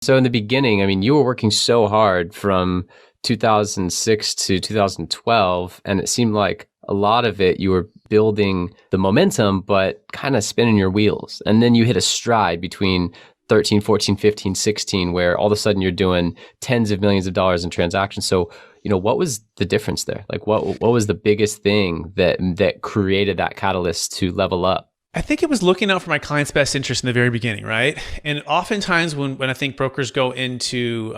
So in the beginning, I mean, you were working so hard from 2006 to 2012, and it seemed like a lot of it, you were building the momentum, but kind of spinning your wheels. And then you hit a stride between 13, 14, 15, 16, where all of a sudden you're doing tens of millions of dollars in transactions. So, what was the difference there? Like what was the biggest thing that created that catalyst to level up? I think it was looking out for my client's best interest in the very beginning, right? And oftentimes when I think brokers go into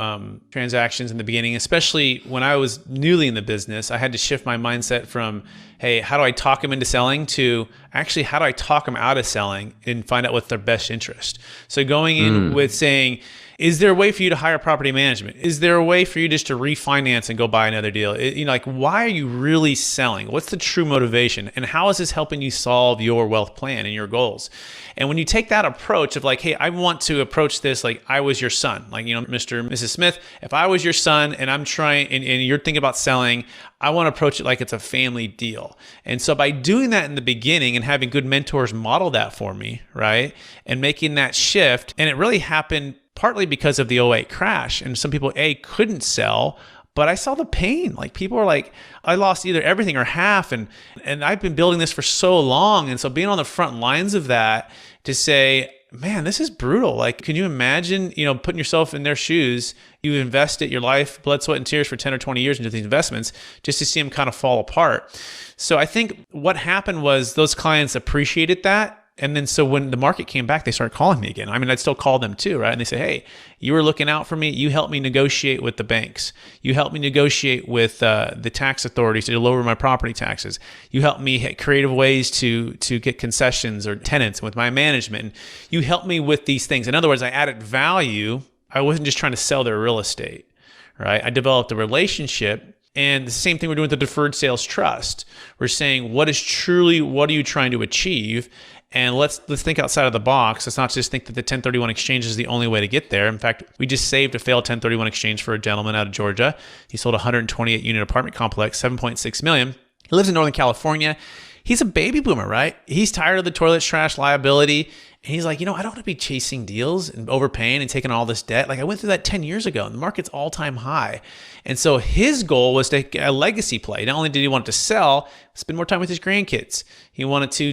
transactions in the beginning, especially when I was newly in the business, I had to shift my mindset from, hey, how do I talk them into selling, to actually, how do I talk them out of selling and find out what's their best interest? So going in with saying, is there a way for you to hire property management? Is there a way for you just to refinance and go buy another deal? Like, why are you really selling? What's the true motivation? And how is this helping you solve your wealth plan and your goals? And when you take that approach of like, hey, I want to approach this like I was your son, like, Mr. and Mrs. Smith, if I was your son and I'm trying, and you're thinking about selling, I want to approach it like it's a family deal. And so by doing that in the beginning and having good mentors model that for me, right? And making that shift, and it really happened partly because of the '08 crash. And some people, couldn't sell, but I saw the pain. Like, people are like, I lost either everything or half. And I've been building this for so long. And so being on the front lines of that to say, man, this is brutal. Like, can you imagine, putting yourself in their shoes? You invested your life, blood, sweat, and tears for 10 or 20 years into these investments just to see them kind of fall apart. So I think what happened was those clients appreciated that. And then so when the market came back, they started calling me again. I mean, I'd still call them too, right? And they say, hey, you were looking out for me. You helped me negotiate with the banks. You helped me negotiate with the tax authorities to lower my property taxes. You helped me hit creative ways to get concessions or tenants with my management. And you helped me with these things. In other words, I added value. I wasn't just trying to sell their real estate, right? I developed a relationship. And the same thing we're doing with the Deferred Sales Trust. We're saying, what are you trying to achieve? And let's think outside of the box. Let's not just think that the 1031 exchange is the only way to get there. In fact, we just saved a failed 1031 exchange for a gentleman out of Georgia. He sold a 128 unit apartment complex, $7.6 million. He lives in Northern California. He's a baby boomer, right? He's tired of the toilet trash liability. And he's like, I don't want to be chasing deals and overpaying and taking all this debt. Like, I went through that 10 years ago and the market's all-time high. And so his goal was to get a legacy play. Not only did he want to sell, spend more time with his grandkids. He wanted to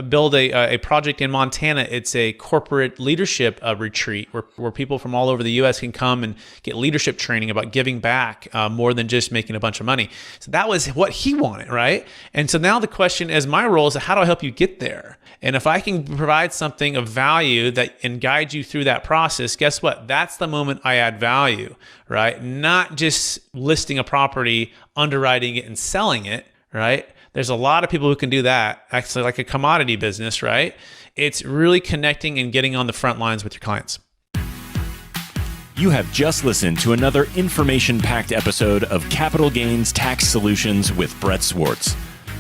build a project in Montana. It's a corporate leadership retreat where people from all over the U.S. can come and get leadership training about giving back more than just making a bunch of money. So that was what he wanted, right? And so now the question as my role is, how do I help you get there? And if I can provide something of value and guide you through that process, guess what? That's the moment I add value, right? Not just listing a property, underwriting it, and selling it, right? There's a lot of people who can do that, actually, like a commodity business, right? It's really connecting and getting on the front lines with your clients. You have just listened to another information-packed episode of Capital Gains Tax Solutions with Brett Swarts.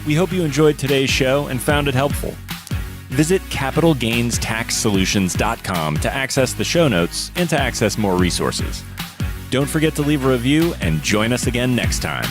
We hope you enjoyed today's show and found it helpful. Visit capitalgainstaxsolutions.com to access the show notes and to access more resources. Don't forget to leave a review and join us again next time.